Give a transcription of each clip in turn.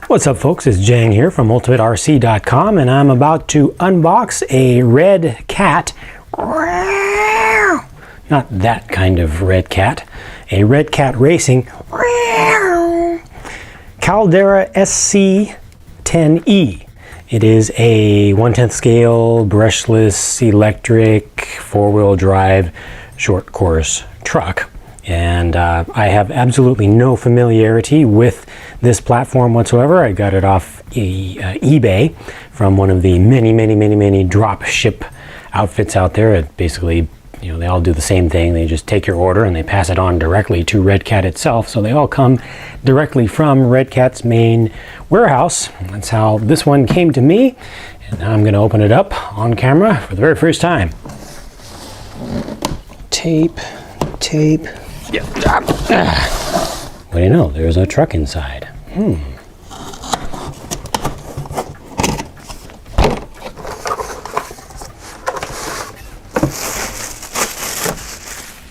What's up, folks? It's Jang here from ultimaterc.com, and I'm about to unbox a Redcat, not that kind of Redcat, a Redcat Racing Caldera SC 10E. It is a 1/10 scale brushless electric four-wheel drive short course truck. And I have absolutely no familiarity with this platform whatsoever. I got it off eBay from one of the many drop ship outfits out there. It basically, you know, they all do the same thing. They just take your order and they pass it on directly to Redcat itself. So they all come directly from Redcat's main warehouse. That's how this one came to me. And now I'm going to open it up on camera for the very first time. Tape. Yeah. What do you know? There's a truck inside.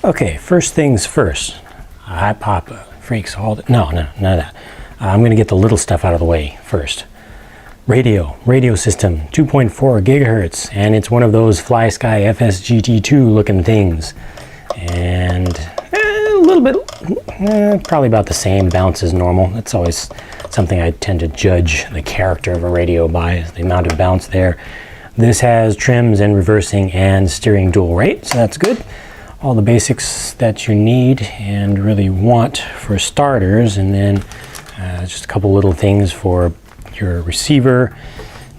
Okay, first things first. Hi, Papa. Freaks, hold it. No, none of that. I'm going to get the little stuff out of the way first. Radio system, 2.4 gigahertz, and it's one of those Fly Sky FSGT2 looking things. And a little bit, probably about the same bounce as normal. That's always something I tend to judge the character of a radio by, is the amount of bounce there. This has trims and reversing and steering dual rate, so that's good. All the basics that you need and really want for starters, and then just a couple little things for your receiver.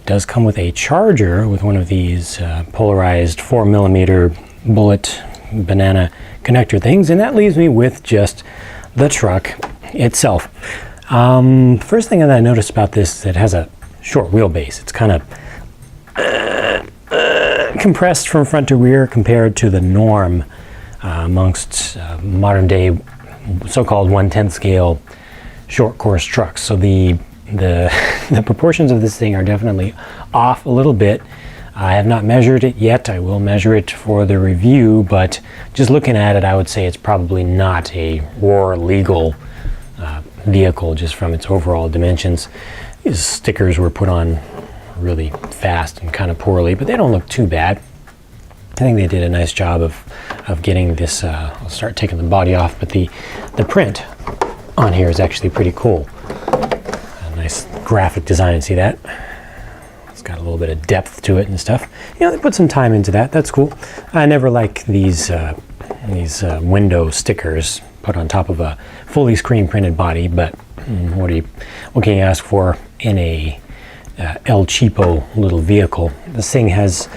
It does come with a charger with one of these polarized 4mm bullet banana connector things, and that leaves me with just the truck itself. First thing that I noticed about this is it has a short wheelbase. It's kind of compressed from front to rear compared to the norm amongst modern day so-called 1/10 scale short course trucks. So the proportions of this thing are definitely off a little bit. I have not measured it yet. I will measure it for the review, but just looking at it, I would say it's probably not a ROAR legal vehicle just from its overall dimensions. These stickers were put on really fast and kind of poorly, but they don't look too bad. I think they did a nice job of getting this. I'll start taking the body off, but the print on here is actually pretty cool. A nice graphic design, see that? It's got a little bit of depth to it and stuff. You know, they put some time into that. That's cool. I never like these window stickers put on top of a fully screen printed body, but what can you ask for in a El Cheapo little vehicle? This thing has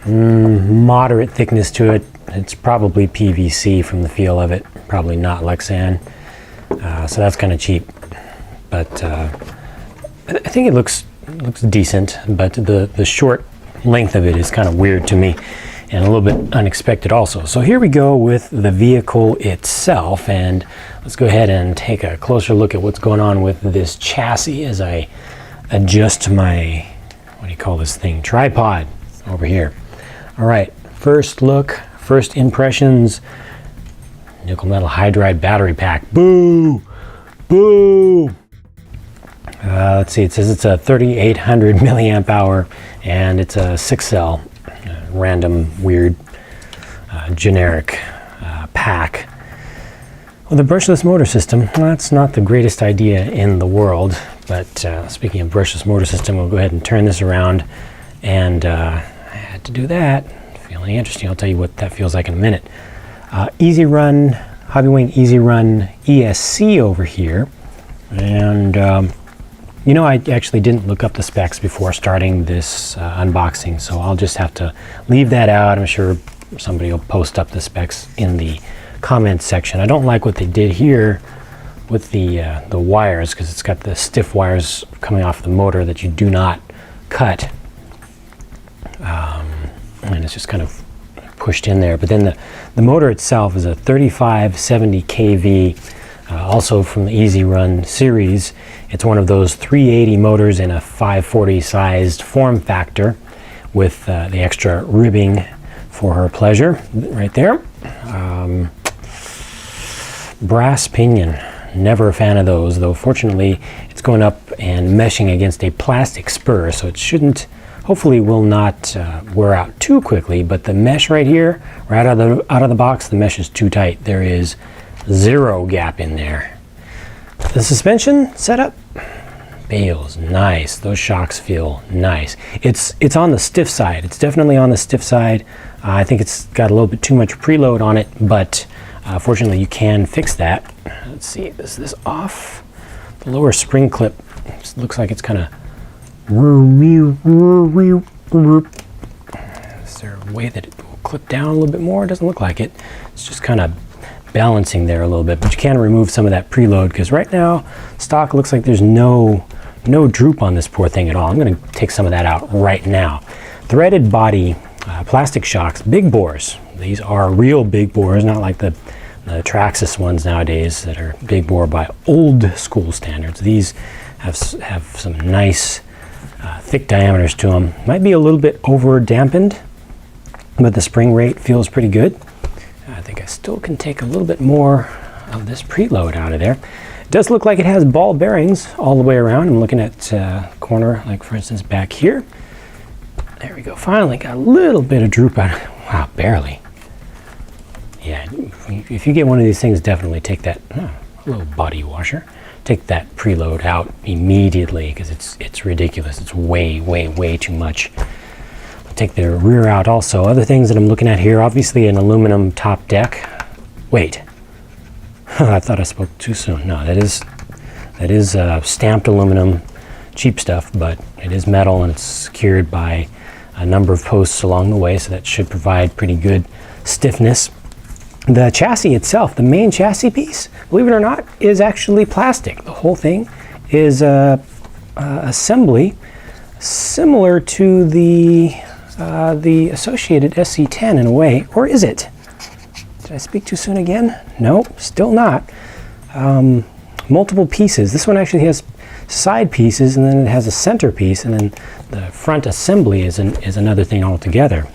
moderate thickness to it. It's probably PVC from the feel of it, probably not Lexan, so that's kind of cheap, but I think it looks decent, but the short length of it is kind of weird to me and a little bit unexpected also. So here we go with the vehicle itself, and let's go ahead and take a closer look at what's going on with this chassis as I adjust my, what do you call this thing, tripod over here. All right, first look, first impressions. Nickel metal hydride battery pack. Boo! Boo! Let's see, it says it's a 3800 milliamp hour and it's a 6-cell random weird generic pack with a brushless motor system. Well, that's not the greatest idea in the world, but speaking of brushless motor system, we'll go ahead and turn this around, and I had to do that. Feeling interesting. I'll tell you what that feels like in a minute. Easy Run, Hobbywing Easy Run ESC over here, and you know, I actually didn't look up the specs before starting this unboxing, so I'll just have to leave that out. I'm sure somebody will post up the specs in the comments section. I don't like what they did here with the wires, because it's got the stiff wires coming off the motor that you do not cut, and it's just kind of pushed in there. But then the motor itself is a 3570 kV. Also from the Easy Run series. It's one of those 380 motors in a 540 sized form factor with the extra ribbing for her pleasure right there. Brass pinion. Never a fan of those, though fortunately it's going up and meshing against a plastic spur, so it shouldn't, hopefully will not wear out too quickly. But the mesh right here, right out of the box, the mesh is too tight. There is zero gap in there. The suspension setup feels nice. Those shocks feel nice. It's on the stiff side. It's definitely on the stiff side. I think it's got a little bit too much preload on it, but fortunately you can fix that. Let's see, is this off? The lower spring clip looks like it's kind of. Is there a way that it will clip down a little bit more? It doesn't look like it. It's just kind of balancing there a little bit, but you can remove some of that preload, because right now stock looks like there's no droop on this poor thing at all. I'm going to take some of that out right now. Threaded body, plastic shocks, big bores. These are real big bores, not like the Traxxas ones nowadays that are big bore by old school standards. These have some nice thick diameters to them. Might be a little bit over dampened, but the spring rate feels pretty good. I think I still can take a little bit more of this preload out of there. It does look like it has ball bearings all the way around. I'm looking at corner, like for instance back here. There we go. Finally got a little bit of droop out. Wow, barely. Yeah, if you get one of these things, definitely take that little body washer. Take that preload out immediately, because it's ridiculous. It's way too much. Take the rear out also. Other things that I'm looking at here, obviously an aluminum top deck. Wait, I thought I spoke too soon. No, that is stamped aluminum, cheap stuff, but it is metal and it's secured by a number of posts along the way, so that should provide pretty good stiffness. The chassis itself, the main chassis piece, believe it or not, is actually plastic. The whole thing is assembly similar to the associated SC10 in a way, or is it? Did I speak too soon again? No, still not. Multiple pieces. This one actually has side pieces, and then it has a center piece, and then the front assembly is another thing altogether.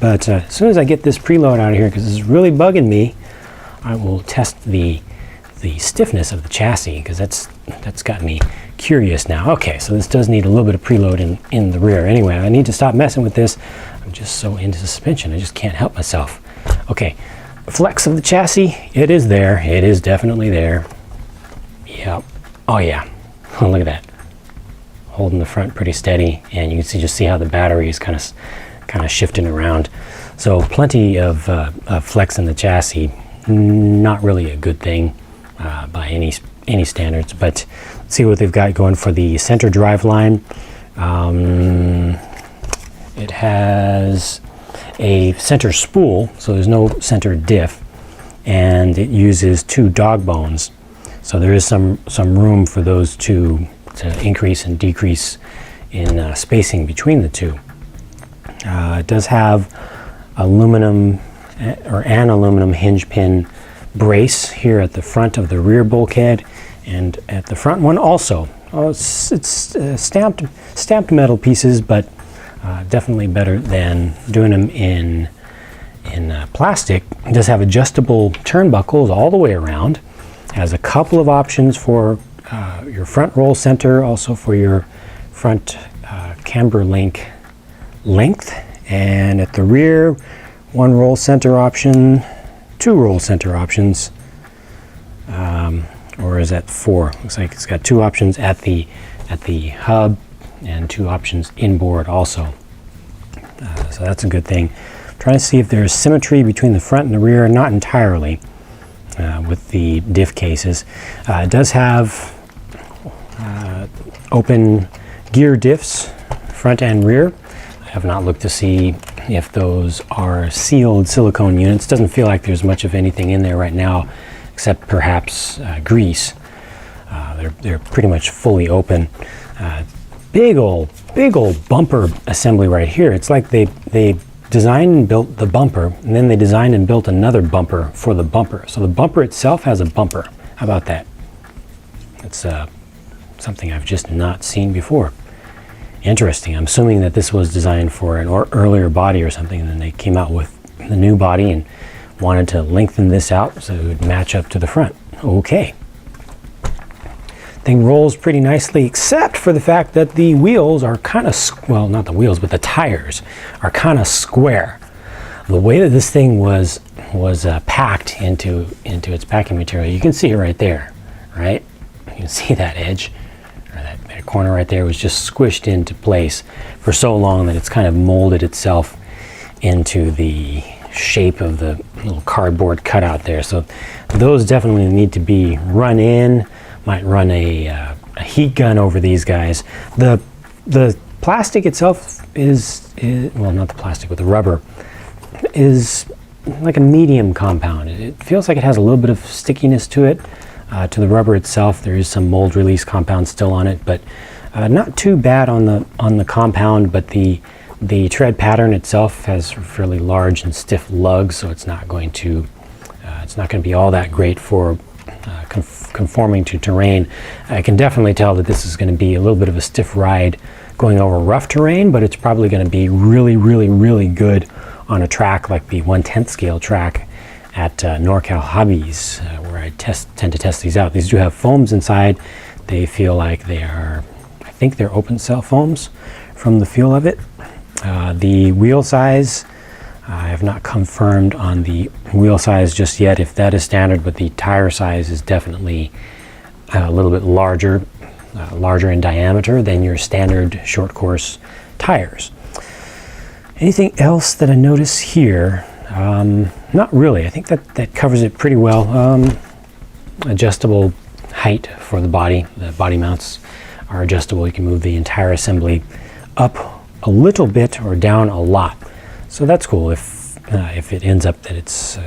But as soon as I get this preload out of here, because this is really bugging me, I will test the stiffness of the chassis, because that's got me curious now. Okay, so this does need a little bit of preload in the rear. Anyway, I need to stop messing with this. I'm just so into suspension, I just can't help myself. Okay, flex of the chassis, it is there. It is definitely there. Yep. Oh yeah. Oh, look at that. Holding the front pretty steady, and you can just see how the battery is kind of shifting around. So plenty of flex in the chassis. Not really a good thing by any standards, but let's see what they've got going for the center driveline. It has a center spool, so there's no center diff, and it uses 2 dog bones. So there is some room for those two to increase and decrease in spacing between the two. It does have aluminum or an aluminum hinge pin brace here at the front of the rear bulkhead, and at the front one also. It's stamped metal pieces, but definitely better than doing them in plastic. It does have adjustable turnbuckles all the way around. Has a couple of options for your front roll center, also for your front camber link length, and at the rear, 1 roll center option, 2 roll center options, or is that 4? Looks like it's got 2 options at the hub and 2 options inboard also. So that's a good thing. I'm trying to see if there's symmetry between the front and the rear. Not entirely with the diff cases. It does have open gear diffs, front and rear. I have not looked to see if those are sealed silicone units. Doesn't feel like there's much of anything in there right now, except perhaps grease. They're pretty much fully open. Big old bumper assembly right here. It's like they designed and built the bumper, and then they designed and built another bumper for the bumper. So the bumper itself has a bumper. How about that? It's something I've just not seen before. Interesting. I'm assuming that this was designed for an earlier body or something, and then they came out with the new body and wanted to lengthen this out so it would match up to the front. Okay. Thing rolls pretty nicely, except for the fact that the wheels are kind of, well, not the wheels, but the tires are kind of square. The way that this thing was packed into its packing material, you can see it right there, right? You can see that edge, or that corner right there was just squished into place for so long that it's kind of molded itself into the shape of the little cardboard cutout there. So those definitely need to be run in. Might run a heat gun over these guys. The plastic itself is, well, not the plastic, but the rubber is like a medium compound. It feels like it has a little bit of stickiness to it. To the rubber itself, there is some mold release compound still on it, but not too bad on the compound. But the tread pattern itself has fairly large and stiff lugs, so it's not going to be all that great for conforming to terrain. I can definitely tell that this is going to be a little bit of a stiff ride going over rough terrain, but it's probably going to be really, really, really good on a track like the 1/10 scale track at NorCal Hobbies, where I tend to test these out. These do have foams inside. They feel like they are, I think they're open cell foams from the feel of it. The wheel size, I have not confirmed on the wheel size just yet if that is standard, but the tire size is definitely a little bit larger in diameter than your standard short course tires. Anything else that I notice here? Not really. I think that covers it pretty well. Adjustable height for the body. The body mounts are adjustable. You can move the entire assembly up a little bit or down a lot. So that's cool if it ends up that it's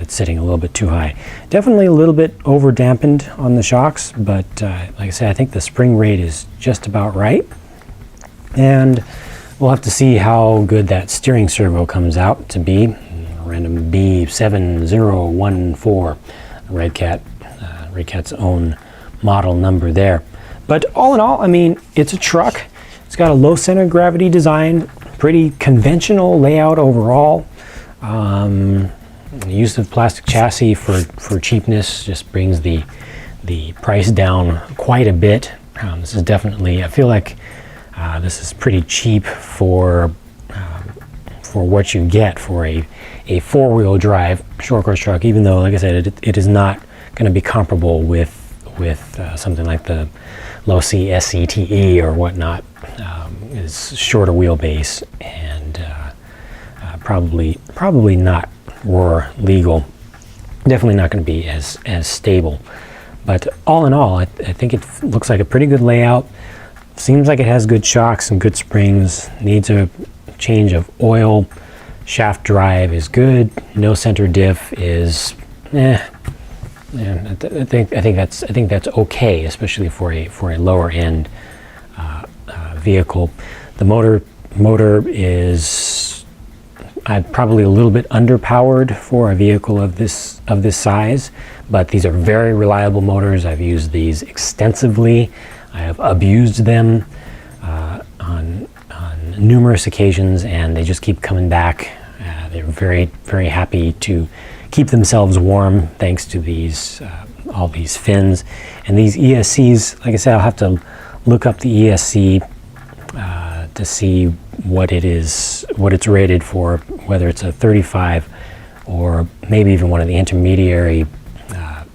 sitting a little bit too high. Definitely a little bit over dampened on the shocks, but like I said, I think the spring rate is just about right. And we'll have to see how good that steering servo comes out to be. Random B7014, Redcat's own model number there. But all in all, I mean, it's a truck. It's got a low center of gravity design, pretty conventional layout overall. The use of plastic chassis for cheapness just brings the price down quite a bit. This is definitely, I feel like this is pretty cheap for what you get for a four-wheel drive short course truck, even though, like I said, it is not going to be comparable with something like the Losi SCTE or whatnot. Is shorter wheelbase and probably not ROAR legal. Definitely not going to be as stable. But all in all, I think it looks like a pretty good layout. Seems like it has good shocks and good springs. Needs a change of oil. Shaft drive is good. No center diff is I think that's okay, especially for a lower end vehicle. The motor is probably a little bit underpowered for a vehicle of this size, but these are very reliable motors. I've used these extensively. I have abused them on numerous occasions, and they just keep coming back. They're very, very happy to keep themselves warm thanks to these all these fins. And these ESCs, like I said, I'll have to look up the ESC to see what it's rated for, whether it's a 35 or maybe even one of the intermediary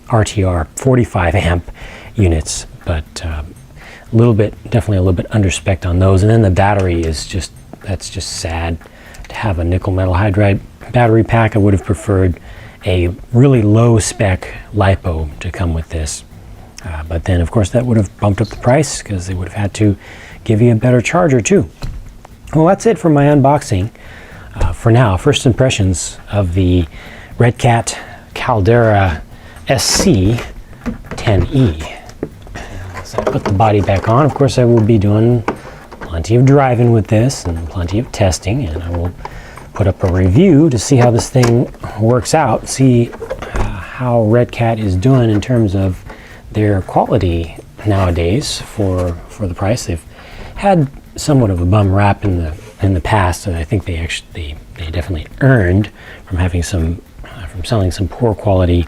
RTR 45 amp units, but definitely a little bit under-spec'd on those. And then the battery is that's just sad to have a nickel metal hydride battery pack. I would have preferred a really low spec LiPo to come with this. But then of course that would have bumped up the price because they would have had to give you a better charger too. Well, that's it for my unboxing. For now, first impressions of the Redcat Caldera SC 10E. As I put the body back on, of course I will be doing plenty of driving with this and plenty of testing, and I will put up a review to see how this thing works out, see how Redcat is doing in terms of their quality nowadays for the price. They've had somewhat of a bum rap in the past, and I think they definitely earned from having from selling some poor quality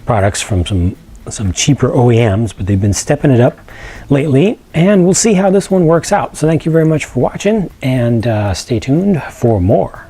products from some some cheaper OEMs, but they've been stepping it up lately, and we'll see how this one works out. So thank you very much for watching, and stay tuned for more.